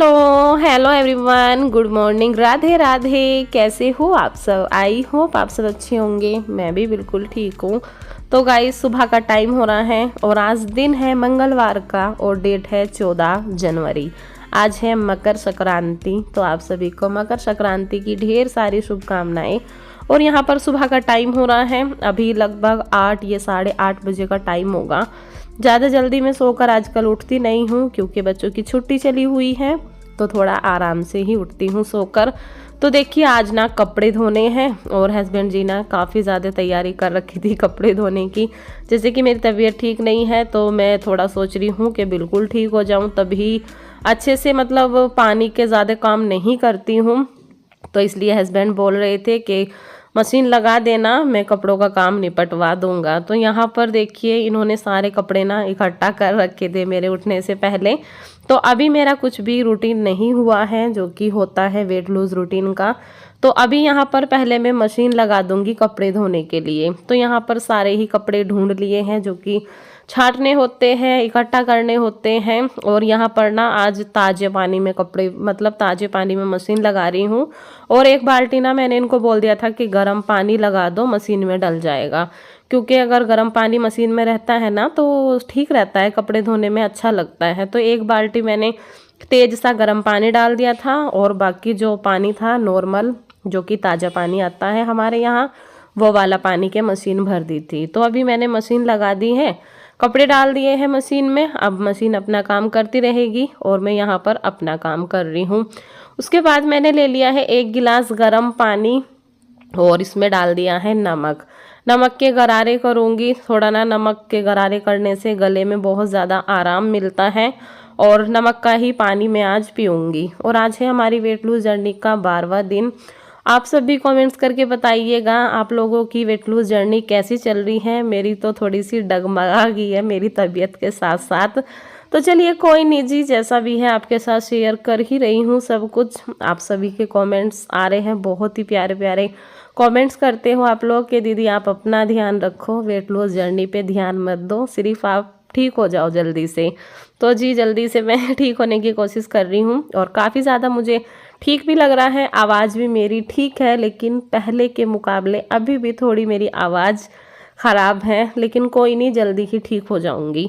Hello hello everyone, good morning, Radhe Radhe. कैसे हो आप सब? आई होप आप सब अच्छे होंगे। मैं भी बिल्कुल ठीक हूँ। तो गाइस, सुबह का टाइम हो रहा है और आज दिन है मंगलवार का और डेट है 14 जनवरी। आज है मकर संक्रांति। तो आप सभी को मकर संक्रांति की ढेर सारी शुभकामनाएं। और यहाँ पर सुबह का टाइम हो रहा है, अभी लगभग 8 या 8:30 बजे का टाइम होगा। ज़्यादा जल्दी मैं सोकर आजकल उठती नहीं हूँ क्योंकि बच्चों की छुट्टी चली हुई है, तो थोड़ा आराम से ही उठती हूँ सोकर। तो देखिए, आज ना कपड़े धोने हैं और हस्बैंड जी ना काफ़ी ज़्यादा तैयारी कर रखी थी कपड़े धोने की। जैसे कि मेरी तबीयत ठीक नहीं है, तो मैं थोड़ा सोच रही हूँ कि बिल्कुल ठीक हो जाऊँ तभी अच्छे से, मतलब पानी के ज़्यादा काम नहीं करती हूँ। तो इसलिए हस्बैंड बोल रहे थे कि मशीन लगा देना, मैं कपड़ों का काम निपटवा दूंगा। तो यहाँ पर देखिए, इन्होंने सारे कपड़े ना इकट्ठा कर रखे थे मेरे उठने से पहले। तो अभी मेरा कुछ भी रूटीन नहीं हुआ है, जो कि होता है वेट लूज रूटीन का। तो अभी यहाँ पर पहले मैं मशीन लगा दूंगी कपड़े धोने के लिए। तो यहाँ पर सारे ही कपड़े ढूंढ लिए हैं जो कि छांटने होते हैं, इकट्ठा करने होते हैं। और यहाँ पर ना आज ताज़े पानी में कपड़े, मतलब ताज़े पानी में मशीन लगा रही हूँ। और एक बाल्टी ना मैंने इनको बोल दिया था कि गर्म पानी लगा दो, मशीन में डल जाएगा। क्योंकि अगर गर्म पानी मशीन में रहता है ना तो ठीक रहता है, कपड़े धोने में अच्छा लगता है। तो एक बाल्टी मैंने तेज सा गर्म पानी डाल दिया था और बाकी जो पानी था नॉर्मल, जो कि ताज़ा पानी आता है हमारे यहाँ, वो वाला पानी के मशीन भर दी थी। तो अभी मैंने मशीन लगा दी है, कपड़े डाल दिए हैं मशीन में। अब मशीन अपना काम करती रहेगी और मैं यहाँ पर अपना काम कर रही हूँ। उसके बाद मैंने ले लिया है 1 गिलास गर्म पानी और इसमें डाल दिया है नमक। नमक के गरारे करूँगी। थोड़ा ना नमक के गरारे करने से गले में बहुत ज़्यादा आराम मिलता है और नमक का ही पानी मैं आज पीऊँगी। और आज है हमारी वेट लूज जर्नी का 12वां दिन। आप सब भी कमेंट्स करके बताइएगा आप लोगों की वेट लूज जर्नी कैसी चल रही है। मेरी तो थोड़ी सी डगमगा गई है मेरी तबीयत के साथ साथ। तो चलिए, कोई नहीं जी, जैसा भी है आपके साथ शेयर कर ही रही हूँ सब कुछ। आप सभी के कमेंट्स आ रहे हैं, बहुत ही प्यारे प्यारे कमेंट्स करते हो आप लोग कि दीदी आप अपना ध्यान रखो, वेट लॉस जर्नी पे ध्यान मत दो, सिर्फ आप ठीक हो जाओ जल्दी से। तो जी, जल्दी से मैं ठीक होने की कोशिश कर रही हूँ और काफ़ी ज़्यादा मुझे ठीक भी लग रहा है। आवाज़ भी मेरी ठीक है, लेकिन पहले के मुकाबले अभी भी थोड़ी मेरी आवाज़ ख़राब है, लेकिन कोई नहीं, जल्दी ही ठीक हो जाऊँगी।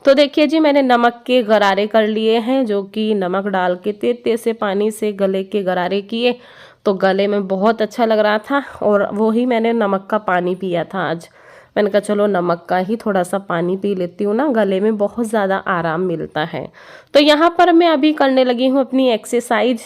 तो देखिए जी, मैंने नमक के गरारे कर लिए हैं, जो कि नमक डाल के तेज से पानी से गले के गरारे किए तो गले में बहुत अच्छा लग रहा था। और वो ही मैंने नमक का पानी पिया था आज। मैंने कहा चलो नमक का ही थोड़ा सा पानी पी लेती हूँ ना, गले में बहुत ज़्यादा आराम मिलता है। तो यहाँ पर मैं अभी करने लगी हूँ अपनी एक्सरसाइज,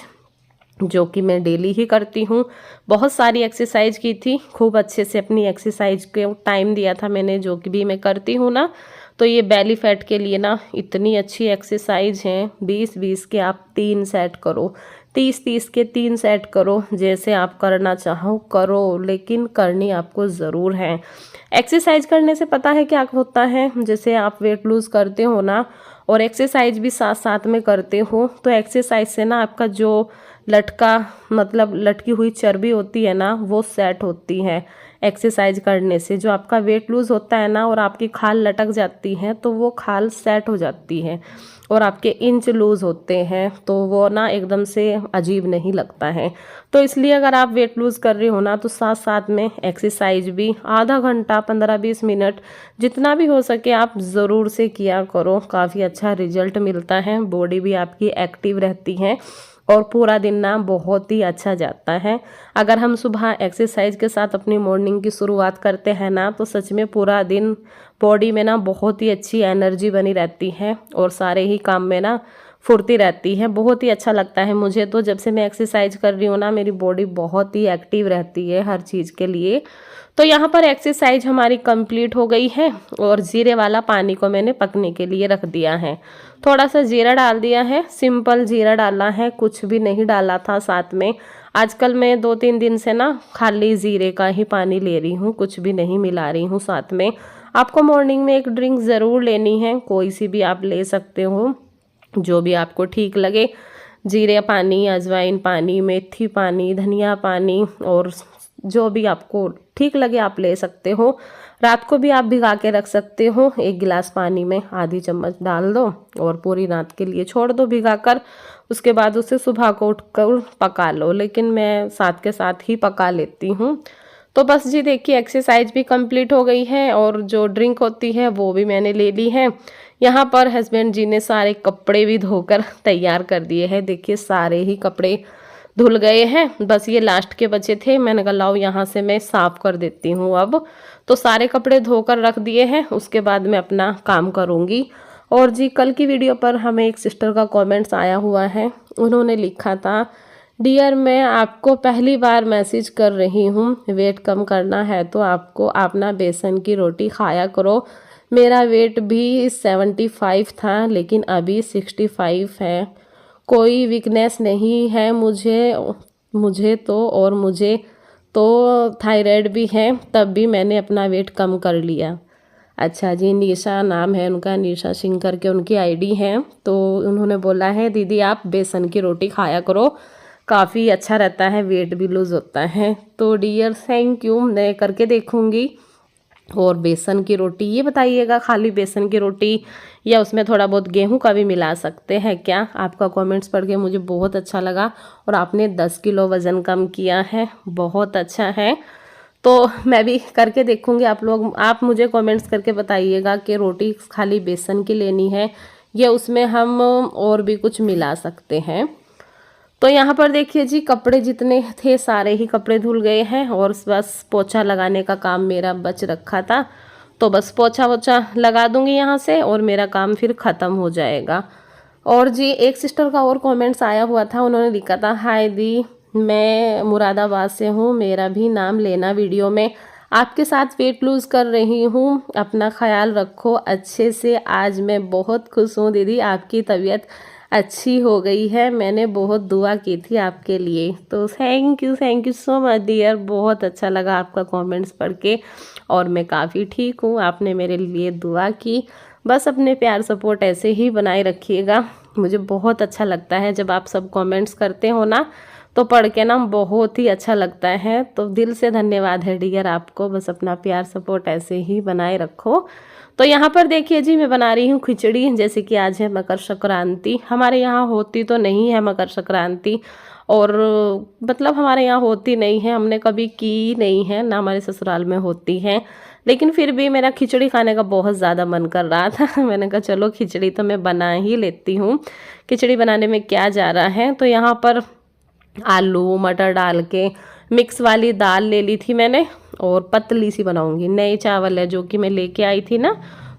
जो कि मैं डेली ही करती हूँ। बहुत सारी एक्सरसाइज की थी, खूब अच्छे से अपनी एक्सरसाइज के टाइम दिया था मैंने, जो कि भी मैं करती हूँ ना। तो ये बेली फैट के लिए ना इतनी अच्छी एक्सरसाइज हैं। 20-20 के आप 3 सेट करो, 30-30 के 3 सेट करो, जैसे आप करना चाहो करो, लेकिन करनी आपको ज़रूर है। एक्सरसाइज करने से पता है क्या होता है, जैसे आप वेट लूज़ करते हो ना और एक्सरसाइज भी साथ साथ में करते हो, तो एक्सरसाइज से ना आपका जो लटका, मतलब लटकी हुई चर्बी होती है ना, वो सेट होती है। एक्सरसाइज करने से जो आपका वेट लूज़ होता है ना और आपकी खाल लटक जाती है, तो वो खाल सेट हो जाती है और आपके इंच लूज़ होते हैं, तो वो ना एकदम से अजीब नहीं लगता है। तो इसलिए अगर आप वेट लूज़ कर रहे हो ना, तो साथ साथ में एक्सरसाइज भी आधा घंटा 15-20 मिनट जितना भी हो सके आप ज़रूर से किया करो। काफ़ी अच्छा रिजल्ट मिलता है, बॉडी भी आपकी एक्टिव रहती है और पूरा दिन ना बहुत ही अच्छा जाता है। अगर हम सुबह एक्सरसाइज के साथ अपनी मॉर्निंग की शुरुआत करते हैं ना, तो सच में पूरा दिन बॉडी में ना बहुत ही अच्छी एनर्जी बनी रहती है और सारे ही काम में ना फुर्ती रहती है। बहुत ही अच्छा लगता है मुझे तो, जब से मैं एक्सरसाइज कर रही हूँ ना, मेरी बॉडी बहुत ही एक्टिव रहती है हर चीज़ के लिए। तो यहाँ पर एक्सरसाइज हमारी कंप्लीट हो गई है और जीरे वाला पानी को मैंने पकने के लिए रख दिया है। थोड़ा सा जीरा डाल दिया है, सिंपल जीरा डाला है, कुछ भी नहीं डाला था साथ में। आजकल मैं 2-3 दिन से ना खाली जीरे का ही पानी ले रही हूँ, कुछ भी नहीं मिला रही हूँ साथ में। आपको मॉर्निंग में एक ड्रिंक ज़रूर लेनी है, कोई सी भी आप ले सकते हो, जो भी आपको ठीक लगे। जीरे पानी, अजवाइन पानी, मेथी पानी, धनिया पानी और जो भी आपको ठीक लगे आप ले सकते हो। रात को भी आप भिगा के रख सकते हो, 1 गिलास पानी में आधी चम्मच डाल दो और पूरी रात के लिए छोड़ दो भिगा कर। उसके बाद उसे सुबह को उठकर पका लो, लेकिन मैं साथ के साथ ही पका लेती हूँ। तो बस जी देखिए एक्सरसाइज भी कंप्लीट हो गई है और जो ड्रिंक होती है वो भी मैंने ले ली है। यहाँ पर हस्बैंड जी ने सारे कपड़े भी धोकर तैयार कर दिए हैं। देखिए सारे ही कपड़े धुल गए हैं, बस ये लास्ट के बचे थे। मैंने कहा लाओ यहाँ से मैं साफ कर देती हूँ। अब तो सारे कपड़े धोकर रख दिए हैं, उसके बाद मैं अपना काम करूँगी। और जी कल की वीडियो पर हमें एक सिस्टर का कमेंट्स आया हुआ है। उन्होंने लिखा था, डियर मैं आपको पहली बार मैसेज कर रही हूँ, वेट कम करना है तो आपको अपना बेसन की रोटी खाया करो। मेरा वेट भी 75 था लेकिन अभी 65 है। कोई वीकनेस नहीं है मुझे तो थायराइड भी है, तब भी मैंने अपना वेट कम कर लिया। अच्छा जी, निशा नाम है उनका, निशा सिंह करके उनकी आईडी है। तो उन्होंने बोला है दीदी आप बेसन की रोटी खाया करो, काफ़ी अच्छा रहता है, वेट भी लूज़ होता है। तो डियर थैंक यू, मैं करके देखूँगी। और बेसन की रोटी ये बताइएगा, खाली बेसन की रोटी या उसमें थोड़ा बहुत गेहूं का भी मिला सकते हैं क्या? आपका कमेंट्स पढ़ के मुझे बहुत अच्छा लगा और आपने 10 किलो वज़न कम किया है, बहुत अच्छा है। तो मैं भी करके देखूंगी। आप मुझे कमेंट्स करके बताइएगा कि रोटी खाली बेसन की लेनी है या उसमें हम और भी कुछ मिला सकते हैं। तो यहाँ पर देखिए जी कपड़े जितने थे सारे ही कपड़े धुल गए हैं और बस पोछा लगाने का काम मेरा बच रखा था। तो बस पोछा वोछा लगा दूंगी यहाँ से और मेरा काम फिर ख़त्म हो जाएगा। और जी एक सिस्टर का और कमेंट्स आया हुआ था, उन्होंने लिखा था, हाय दी मैं मुरादाबाद से हूँ, मेरा भी नाम लेना वीडियो में, आपके साथ वेट लूज़ कर रही हूँ, अपना ख्याल रखो अच्छे से। आज मैं बहुत खुश हूँ दीदी, आपकी तबीयत अच्छी हो गई है, मैंने बहुत दुआ की थी आपके लिए। तो thank you so much dear, बहुत अच्छा लगा आपका कमेंट्स पढ़ के और मैं काफ़ी ठीक हूँ, आपने मेरे लिए दुआ की। बस अपने प्यार सपोर्ट ऐसे ही बनाए रखिएगा, मुझे बहुत अच्छा लगता है जब आप सब कमेंट्स करते हो ना, तो पढ़ के ना बहुत ही अच्छा लगता है। तो दिल से धन्यवाद है डियर आपको, बस अपना प्यार सपोर्ट ऐसे ही बनाए रखो। तो यहाँ पर देखिए जी मैं बना रही हूँ खिचड़ी, जैसे कि आज है मकर संक्रांति। हमारे यहाँ होती तो नहीं है मकर संक्रांति, और मतलब हमारे यहाँ होती नहीं है, हमने कभी की नहीं है, ना हमारे ससुराल में होती है। लेकिन फिर भी मेरा खिचड़ी खाने का बहुत ज़्यादा मन कर रहा था। मैंने कहा चलो खिचड़ी तो मैं बना ही लेती हूँ, खिचड़ी बनाने में क्या जा रहा है। तो यहाँ पर आलू मटर डाल के मिक्स वाली दाल ले ली थी मैंने और पतली सी बनाऊंगी। नए चावल है जो कि मैं लेके आई थी ना,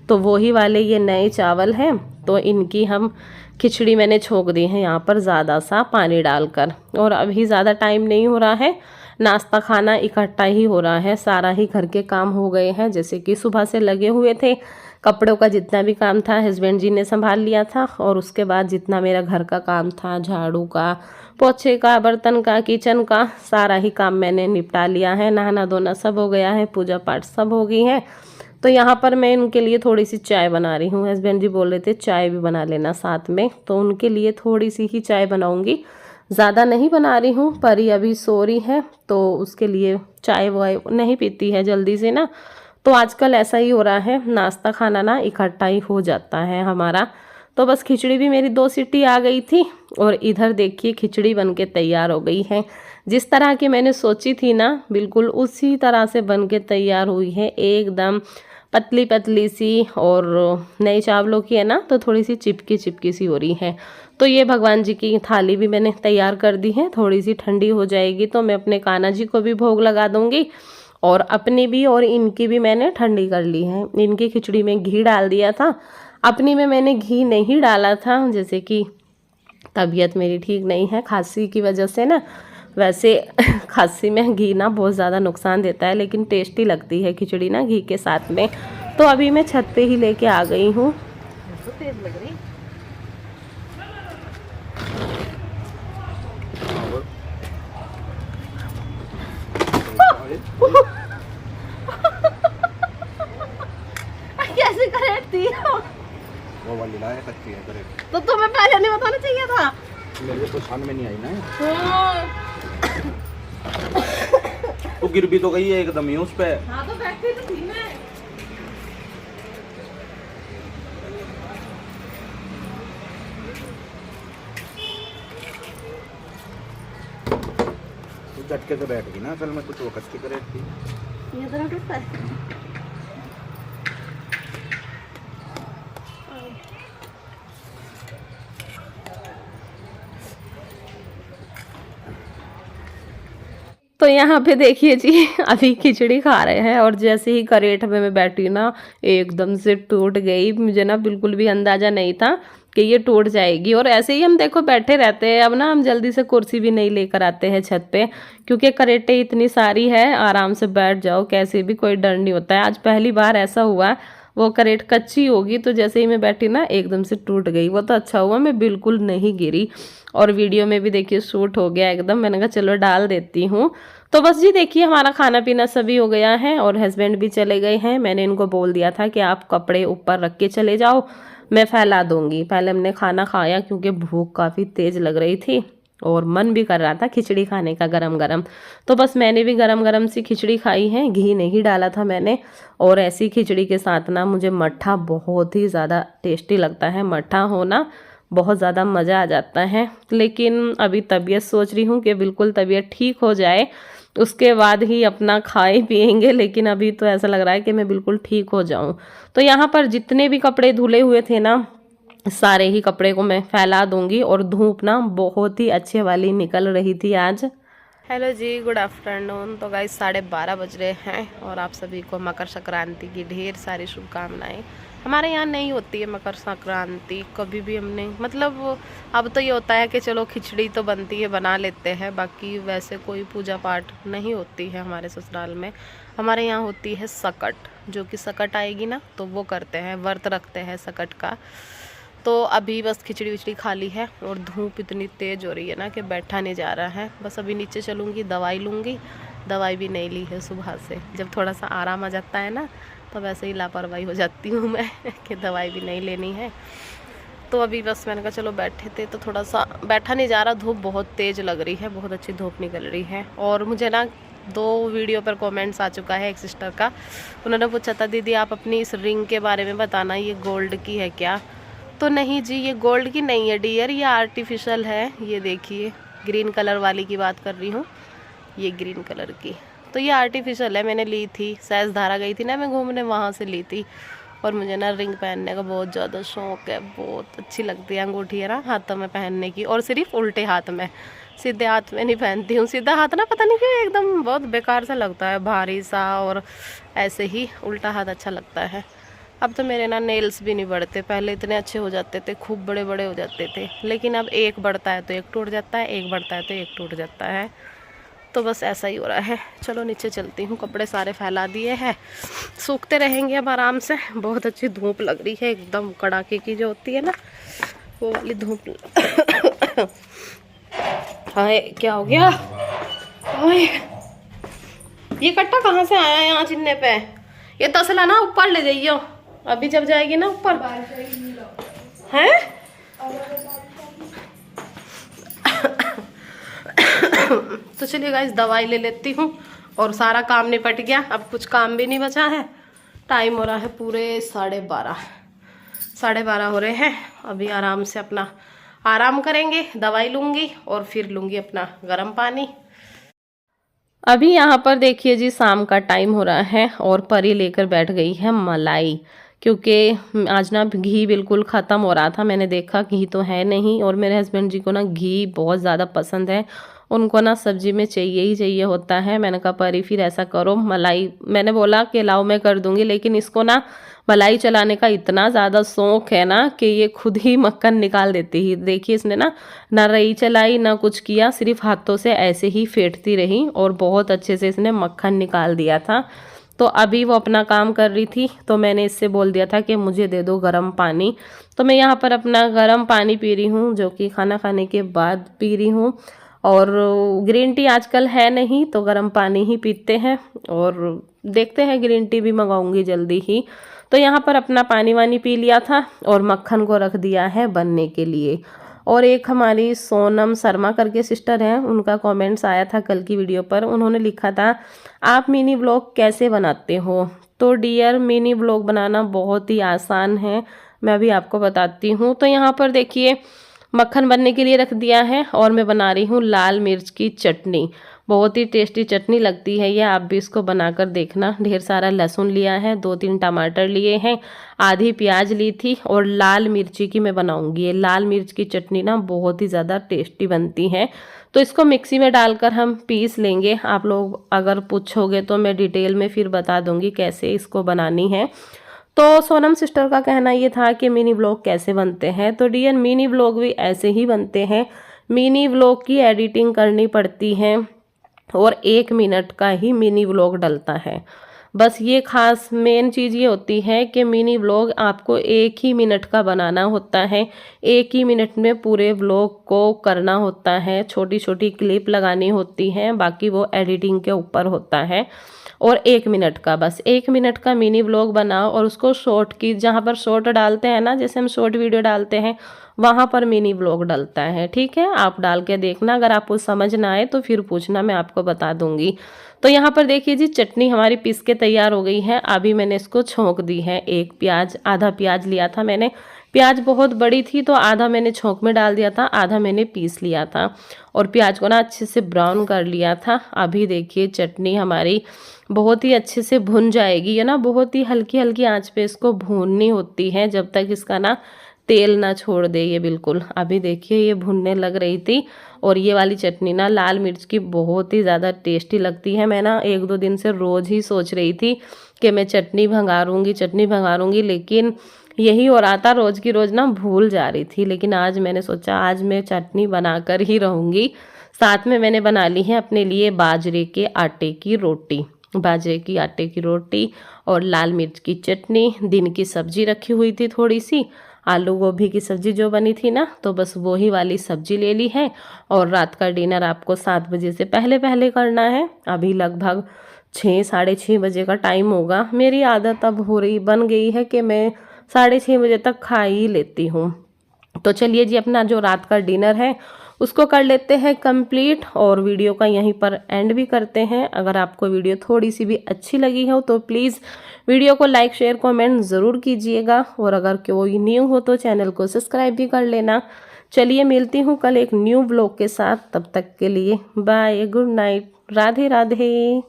तो वही वाले ये नए चावल हैं। तो इनकी हम खिचड़ी मैंने छोंक दी है यहाँ पर ज़्यादा सा पानी डालकर। और अभी ज़्यादा टाइम नहीं हो रहा है, नाश्ता खाना इकट्ठा ही हो रहा है, सारा ही घर के काम हो गए हैं। जैसे कि सुबह से लगे हुए थे, कपड़ों का जितना भी काम था हस्बैंड जी ने संभाल लिया था, और उसके बाद जितना मेरा घर का काम था, झाड़ू का, पोछे का, बर्तन का, किचन का, सारा ही काम मैंने निपटा लिया है। नहाना धोना सब हो गया है, पूजा पाठ सब हो गई है। तो यहाँ पर मैं उनके लिए थोड़ी सी चाय बना रही हूँ। हस्बैंड जी बोल रहे थे चाय भी बना लेना साथ में, तो उनके लिए थोड़ी सी ही चाय बनाऊँगी, ज़्यादा नहीं बना रही हूँ। परी अभी सो रही है तो उसके लिए चाय वाय नहीं पीती है जल्दी से ना, तो आजकल ऐसा ही हो रहा है, नाश्ता खाना ना इकट्ठा ही हो जाता है हमारा। तो बस खिचड़ी भी मेरी 2 सीटी आ गई थी और इधर देखिए खिचड़ी बनके तैयार हो गई है। जिस तरह की मैंने सोची थी ना, बिल्कुल उसी तरह से बनके तैयार हुई है, एकदम पतली पतली सी। और नए चावलों की है ना, तो थोड़ी सी चिपकी चिपकी सी हो रही है। तो ये भगवान जी की थाली भी मैंने तैयार कर दी है, थोड़ी सी ठंडी हो जाएगी तो मैं अपने कान्हा जी को भी भोग लगा दूंगी, और अपनी भी और इनकी भी मैंने ठंडी कर ली है। इनकी खिचड़ी में घी डाल दिया था, अपनी में मैंने घी नहीं डाला था, जैसे कि तबीयत मेरी ठीक नहीं है खांसी की वजह से ना। वैसे खांसी में घी ना बहुत ज़्यादा नुकसान देता है, लेकिन टेस्टी लगती है खिचड़ी ना घी के साथ में। तो अभी मैं छत पे ही लेके आ गई हूँ। तेज लग रही कैसे करेक्ट वो वाली लाया कच्ची है करेक्ट। तो तुम्हें पहले नहीं बताना चाहिए था, मेरे तो छान में नहीं आई ना। वो गिर भी तो गई है एकदम ही उस पे। हाँ तो बैठी तो थी मैं। तू झटके से बैठ गई ना, असल में कुछ वक्त की करे थी। ये तो टूटा है। तो यहाँ पे देखिए जी अभी खिचड़ी खा रहे हैं और जैसे ही करेट में मैं बैठी ना एकदम से टूट गई। मुझे ना बिल्कुल भी अंदाजा नहीं था कि ये टूट जाएगी। और ऐसे ही हम देखो बैठे रहते हैं। अब ना हम जल्दी से कुर्सी भी नहीं लेकर आते हैं छत पे, क्योंकि करेटे इतनी सारी है, आराम से बैठ जाओ कैसे भी, कोई डर नहीं होता है। आज पहली बार ऐसा हुआ, वो करेट कच्ची होगी तो जैसे ही मैं बैठी ना एकदम से टूट गई। वो तो अच्छा हुआ मैं बिल्कुल नहीं गिरी। और वीडियो में भी देखिए शूट हो गया एकदम। मैंने कहा चलो डाल देती हूँ। तो बस जी देखिए हमारा खाना पीना सभी हो गया है और हस्बैंड भी चले गए हैं। मैंने इनको बोल दिया था कि आप कपड़े ऊपर रख के चले जाओ, मैं फैला दूंगी। पहले हमने खाना खाया क्योंकि भूख काफ़ी तेज़ लग रही थी और मन भी कर रहा था खिचड़ी खाने का गरम गरम। तो बस मैंने भी गरम गरम सी खिचड़ी खाई है, घी नहीं डाला था मैंने। और ऐसी खिचड़ी के साथ ना मुझे मट्ठा बहुत ही ज़्यादा टेस्टी लगता है। मट्ठा हो ना बहुत ज़्यादा मज़ा आ जाता है। लेकिन अभी तबीयत सोच रही हूँ कि बिल्कुल तबीयत ठीक हो जाए उसके बाद ही अपना खाए पिएंगे। लेकिन अभी तो ऐसा लग रहा है कि मैं बिल्कुल ठीक हो जाऊं। तो यहाँ पर जितने भी कपड़े धुले हुए थे ना सारे ही कपड़े को मैं फैला दूंगी। और धूप ना बहुत ही अच्छे वाली निकल रही थी आज। हेलो जी, गुड आफ्टरनून। तो गाइस 12:30 बज रहे हैं और आप सभी को मकर संक्रांति की ढेर सारी शुभकामनाएं। हमारे यहाँ नहीं होती है मकर संक्रांति कभी भी, हमने मतलब अब तो ये होता है कि चलो खिचड़ी तो बनती है बना लेते हैं, बाकी वैसे कोई पूजा पाठ नहीं होती है हमारे ससुराल में। हमारे यहाँ होती है सकट, जो कि सकट आएगी ना तो वो करते हैं, व्रत रखते हैं सकट का। तो अभी बस खिचड़ी विचड़ी खा ली है और धूप इतनी तेज़ हो रही है ना कि बैठा नहीं जा रहा है। बस अभी नीचे चलूँगी, दवाई लूँगी। दवाई भी नहीं ली है सुबह से। जब थोड़ा सा आराम आ जाता है ना तो वैसे ही लापरवाही हो जाती हूँ मैं कि दवाई भी नहीं लेनी है। तो अभी बस मैंने कहा चलो बैठे थे तो थोड़ा सा बैठा नहीं जा रहा। धूप बहुत तेज़ लग रही है, बहुत अच्छी धूप निकल रही है। और मुझे ना 2 वीडियो पर कमेंट्स आ चुका है एक सिस्टर का। उन्होंने पूछा था दीदी आप अपनी इस रिंग के बारे में बताना, ये गोल्ड की है क्या? तो नहीं जी, ये गोल्ड की नहीं है डियर, ये आर्टिफिशियल है। ये देखिए ग्रीन कलर वाली की बात कर रही हूँ, ये ग्रीन कलर की। तो ये आर्टिफिशियल है, मैंने ली थी सहज धारा गई थी ना मैं घूमने, वहाँ से ली थी। और मुझे ना रिंग पहनने का बहुत ज़्यादा शौक है, बहुत अच्छी लगती है अंगूठी है ना हाथों में पहनने की। और सिर्फ उल्टे हाथ में, सीधे हाथ में नहीं पहनती हूँ। सीधा हाथ ना पता नहीं क्यों एकदम बहुत बेकार सा लगता है, भारी सा, और ऐसे ही उल्टा हाथ अच्छा लगता है। अब तो मेरे ना नेल्स भी नहीं बढ़ते, पहले इतने अच्छे हो जाते थे, खूब बड़े बड़े हो जाते थे। लेकिन अब एक बढ़ता है तो एक टूट जाता है, एक बढ़ता है तो एक टूट जाता है। तो बस ऐसा ही हो रहा है। चलो नीचे चलती हूँ, कपड़े सारे फैला दिए हैं, सूखते रहेंगे अब आराम से। बहुत अच्छी धूप लग रही है, एकदम कड़ाके की जो होती है ना वो वाली धूप। हाय क्या हो गया? हाय ये कट्टा कहाँ से आया यहाँ चिन्ने पे? ये तसला ना ऊपर ले जाइयो, अभी जब जाएगी ना ऊपर है। तो चलिए गाइस दवाई ले लेती हूँ और सारा काम निपट गया, अब कुछ काम भी नहीं बचा है। टाइम हो रहा है पूरे 12:30 हो रहे हैं। अभी आराम से अपना आराम करेंगे, दवाई लूँगी और फिर लूँगी अपना गर्म पानी। अभी यहाँ पर देखिए जी शाम का टाइम हो रहा है और परी लेकर बैठ गई है मलाई, क्योंकि आज ना घी बिल्कुल ख़त्म हो रहा था। मैंने देखा घी तो है नहीं, और मेरे हस्बैंड जी को ना घी बहुत ज़्यादा पसंद है, उनको ना सब्जी में चाहिए ही चाहिए होता है। मैंने कहा परी फिर ऐसा करो मलाई, मैंने बोला कि लाओ मैं कर दूंगी, लेकिन इसको ना मलाई चलाने का इतना ज़्यादा शौक है ना कि ये खुद ही मक्खन निकाल देती ही। देखिए इसने ना रई चलाई ना कुछ किया, सिर्फ हाथों से ऐसे ही फेंटती रही और बहुत अच्छे से इसने मक्खन निकाल दिया था। तो अभी वो अपना काम कर रही थी तो मैंने इससे बोल दिया था कि मुझे दे दो गर्म पानी। तो मैं यहाँ पर अपना गर्म पानी पी रही हूँ, जो कि खाना खाने के बाद पी रही हूँ। और ग्रीन टी आजकल है नहीं तो गर्म पानी ही पीते हैं, और देखते हैं ग्रीन टी भी मंगाऊंगी जल्दी ही। तो यहाँ पर अपना पानी वानी पी लिया था और मक्खन को रख दिया है बनने के लिए। और एक हमारी सोनम शर्मा करके सिस्टर हैं, उनका कमेंट्स आया था कल की वीडियो पर। उन्होंने लिखा था आप मिनी व्लॉग कैसे बनाते हो। तो डियर, मिनी व्लॉग बनाना बहुत ही आसान है, मैं भी आपको बताती हूँ। तो यहाँ पर देखिए मक्खन बनने के लिए रख दिया है और मैं बना रही हूँ लाल मिर्च की चटनी। बहुत ही टेस्टी चटनी लगती है ये, आप भी इसको बनाकर देखना। ढेर सारा लहसुन लिया है, 2-3 टमाटर लिए हैं, आधी प्याज ली थी और लाल मिर्ची की मैं बनाऊंगी। ये लाल मिर्च की चटनी ना बहुत ही ज़्यादा टेस्टी बनती है। तो इसको मिक्सी में डालकर हम पीस लेंगे। आप लोग अगर पूछोगे तो मैं डिटेल में फिर बता दूंगी कैसे इसको बनानी है। तो सोनम सिस्टर का कहना ये था कि मिनी व्लॉग कैसे बनते हैं। तो डियर, मिनी व्लॉग भी ऐसे ही बनते हैं। मिनी व्लॉग की एडिटिंग करनी पड़ती है और 1 मिनट का ही मिनी व्लॉग डलता है। बस ये खास मेन चीज़ ये होती है कि मिनी व्लॉग आपको 1 ही मिनट का बनाना होता है। 1 ही मिनट में पूरे व्लॉग को करना होता है, छोटी छोटी क्लिप लगानी होती हैं, बाकी वो एडिटिंग के ऊपर होता है। और 1 मिनट का, बस 1 मिनट का मिनी व्लॉग बनाओ और उसको शॉर्ट की, जहाँ पर शॉर्ट डालते हैं ना, जैसे हम शॉर्ट वीडियो डालते हैं वहाँ पर मिनी व्लॉग डलता है। ठीक है, आप डाल के देखना, अगर आपको समझ ना आए तो फिर पूछना, मैं आपको बता दूंगी। तो यहाँ पर देखिए जी, चटनी हमारी पीस के तैयार हो गई है। अभी मैंने इसको छोंक दी है। एक प्याज, आधा प्याज लिया था मैंने, प्याज बहुत बड़ी थी तो आधा मैंने छोंक में डाल दिया था, आधा मैंने पीस लिया था और प्याज को ना अच्छे से ब्राउन कर लिया था। अभी देखिए चटनी हमारी बहुत ही अच्छे से भुन जाएगी, है ना। बहुत ही हल्की हल्की आंच पे इसको भूननी होती है जब तक इसका ना तेल ना छोड़ दे ये बिल्कुल। अभी देखिए ये भुनने लग रही थी। और ये वाली चटनी ना लाल मिर्च की बहुत ही ज़्यादा टेस्टी लगती है। मैं ना 1-2 दिन से रोज़ ही सोच रही थी कि मैं चटनी भंगारूंगी, लेकिन यही हो रहा था, रोज़ की रोज़ ना भूल जा रही थी। लेकिन आज मैंने सोचा आज मैं चटनी बनाकर ही रहूँगी। साथ में मैंने बना ली है अपने लिए बाजरे के आटे की रोटी, बाजरे की आटे की रोटी और लाल मिर्च की चटनी। दिन की सब्जी रखी हुई थी थोड़ी सी, आलू गोभी की सब्जी जो बनी थी ना, तो बस वही वाली सब्जी ले ली है। और रात का डिनर आपको 7 बजे से पहले पहले करना है। अभी लगभग 6, साढ़े 6 बजे का टाइम होगा। मेरी आदत अब बन गई है कि मैं 6:30 बजे तक खा ही लेती हूँ। तो चलिए जी, अपना जो रात का डिनर है उसको कर लेते हैं कंप्लीट और वीडियो का यहीं पर एंड भी करते हैं। अगर आपको वीडियो थोड़ी सी भी अच्छी लगी हो तो प्लीज़ वीडियो को लाइक, शेयर, कमेंट ज़रूर कीजिएगा। और अगर कोई न्यू हो तो चैनल को सब्सक्राइब भी कर लेना। चलिए मिलती हूँ कल एक न्यू ब्लॉग के साथ, तब तक के लिए bye, good night, Radhe Radhe.